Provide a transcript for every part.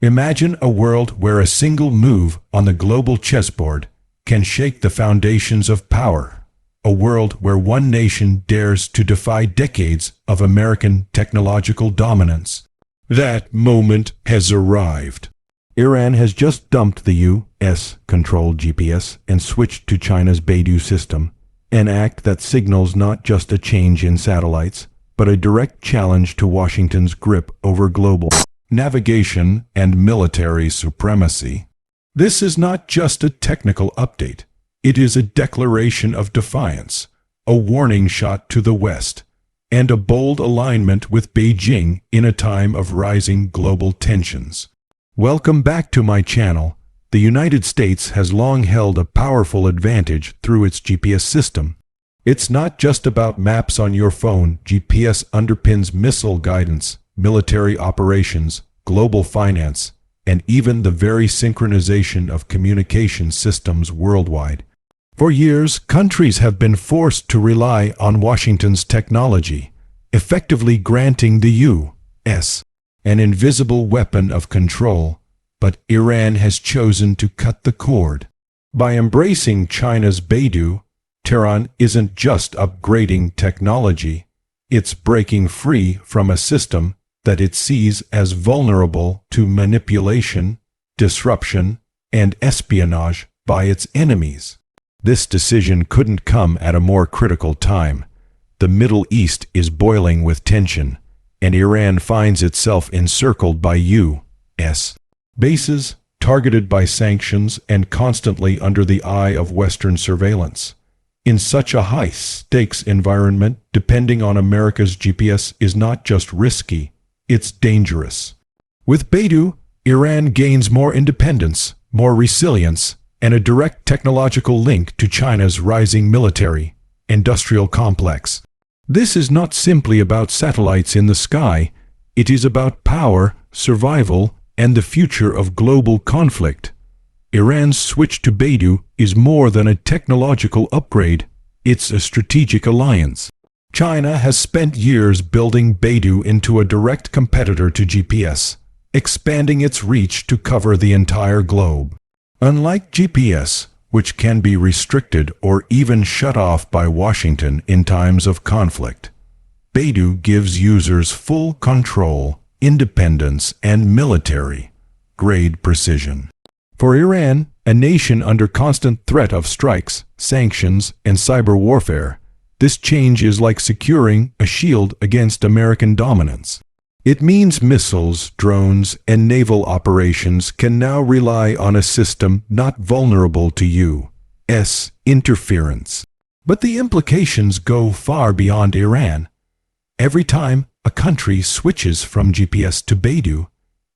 Imagine a world where a single move on the global chessboard can shake the foundations of power. A world where one nation dares to defy decades of American technological dominance. That moment has arrived. Iran has just dumped the U.S.-controlled GPS and switched to China's Beidou system, an act that signals not just a change in satellites, but a direct challenge to Washington's grip over global navigation and military supremacy. This is not just a technical update. It is a declaration of defiance, a warning shot to the West, and a bold alignment with Beijing in a time of rising global tensions. Welcome back to my channel. The United States has long held a powerful advantage through its GPS system. It's not just about maps on your phone. GPS underpins missile guidance, military operations, global finance, and even the very synchronization of communication systems worldwide. For years, countries have been forced to rely on Washington's technology, effectively granting the U.S. an invisible weapon of control, but Iran has chosen to cut the cord. By embracing China's Beidou, Tehran isn't just upgrading technology, it's breaking free from a system that it sees as vulnerable to manipulation, disruption, and espionage by its enemies. This decision couldn't come at a more critical time. The Middle East is boiling with tension, and Iran finds itself encircled by U.S. bases, targeted by sanctions and constantly under the eye of Western surveillance. In such a high-stakes environment, depending on America's GPS is not just risky, it's dangerous. With Beidou, Iran gains more independence, more resilience, and a direct technological link to China's rising military, industrial complex. This is not simply about satellites in the sky, it is about power, survival, and the future of global conflict. Iran's switch to Beidou is more than a technological upgrade, it's a strategic alliance. China has spent years building Beidou into a direct competitor to GPS, expanding its reach to cover the entire globe. Unlike GPS, which can be restricted or even shut off by Washington in times of conflict, Beidou gives users full control, independence, and military-grade precision. For Iran, a nation under constant threat of strikes, sanctions, and cyber warfare, this change is like securing a shield against American dominance. It means missiles, drones, and naval operations can now rely on a system not vulnerable to U.S. interference. But the implications go far beyond Iran. Every time a country switches from GPS to Beidou,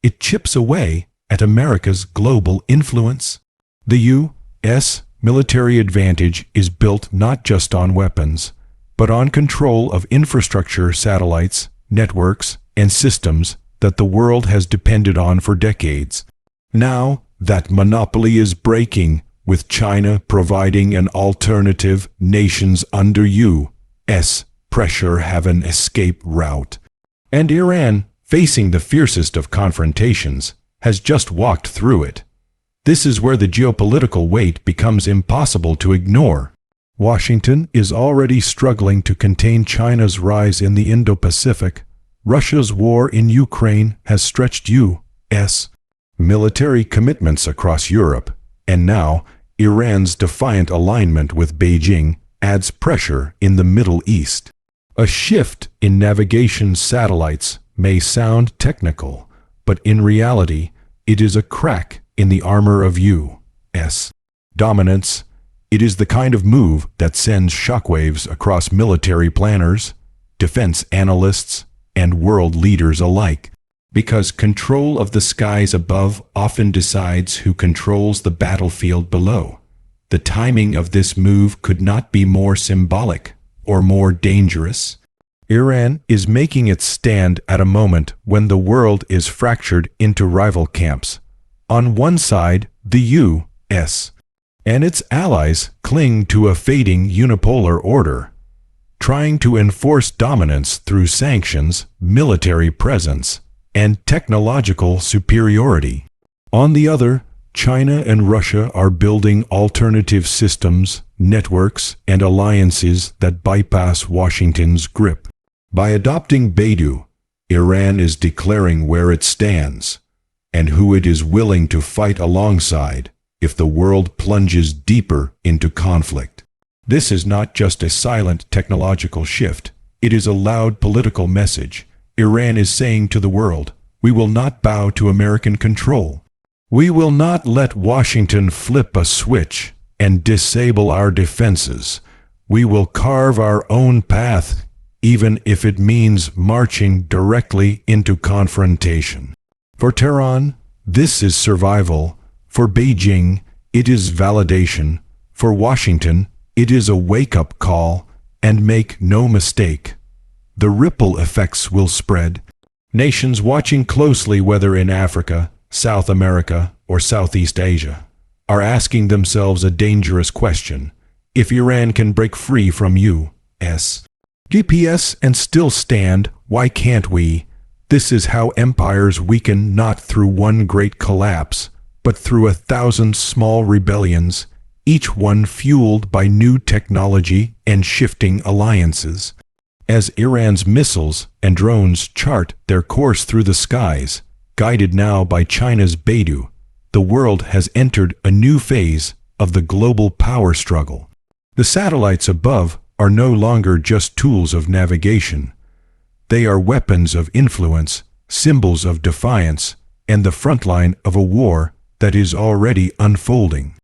it chips away at America's global influence. The U.S. military advantage is built not just on weapons, but on control of infrastructure, satellites, networks, and systems that the world has depended on for decades. Now, that monopoly is breaking, with China providing an alternative. Nations under U.S. pressure have an escape route. And Iran, facing the fiercest of confrontations, has just walked through it. This is where the geopolitical weight becomes impossible to ignore. Washington is already struggling to contain China's rise in the Indo-Pacific. Russia's war in Ukraine has stretched U.S. military commitments across Europe, and now Iran's defiant alignment with Beijing adds pressure in the Middle East. A shift in navigation satellites may sound technical, but in reality, it is a crack in the armor of U.S. dominance. It is the kind of move that sends shockwaves across military planners, defense analysts, and world leaders alike, because control of the skies above often decides who controls the battlefield below. The timing of this move could not be more symbolic or more dangerous. Iran is making its stand at a moment when the world is fractured into rival camps. On one side, the U.S. and its allies cling to a fading unipolar order, trying to enforce dominance through sanctions, military presence, and technological superiority. On the other, China and Russia are building alternative systems, networks, and alliances that bypass Washington's grip. By adopting Beidou, Iran is declaring where it stands and who it is willing to fight alongside if the world plunges deeper into conflict. This is not just a silent technological shift, it is a loud political message. Iran is saying to the world, we will not bow to American control. We will not let Washington flip a switch and disable our defenses. We will carve our own path, even if it means marching directly into confrontation. For Tehran, this is survival. For Beijing, it is validation. For Washington, it is a wake-up call. And make no mistake, the ripple effects will spread. Nations watching closely, whether in Africa, South America, or Southeast Asia, are asking themselves a dangerous question. If Iran can break free from U.S. GPS and still stand, why can't we? This is how empires weaken, not through one great collapse, but through 1,000 small rebellions, each one fueled by new technology and shifting alliances. As Iran's missiles and drones chart their course through the skies, guided now by China's Beidou, the world has entered a new phase of the global power struggle. The satellites above are no longer just tools of navigation. They are weapons of influence, symbols of defiance, and the front line of a war that is already unfolding.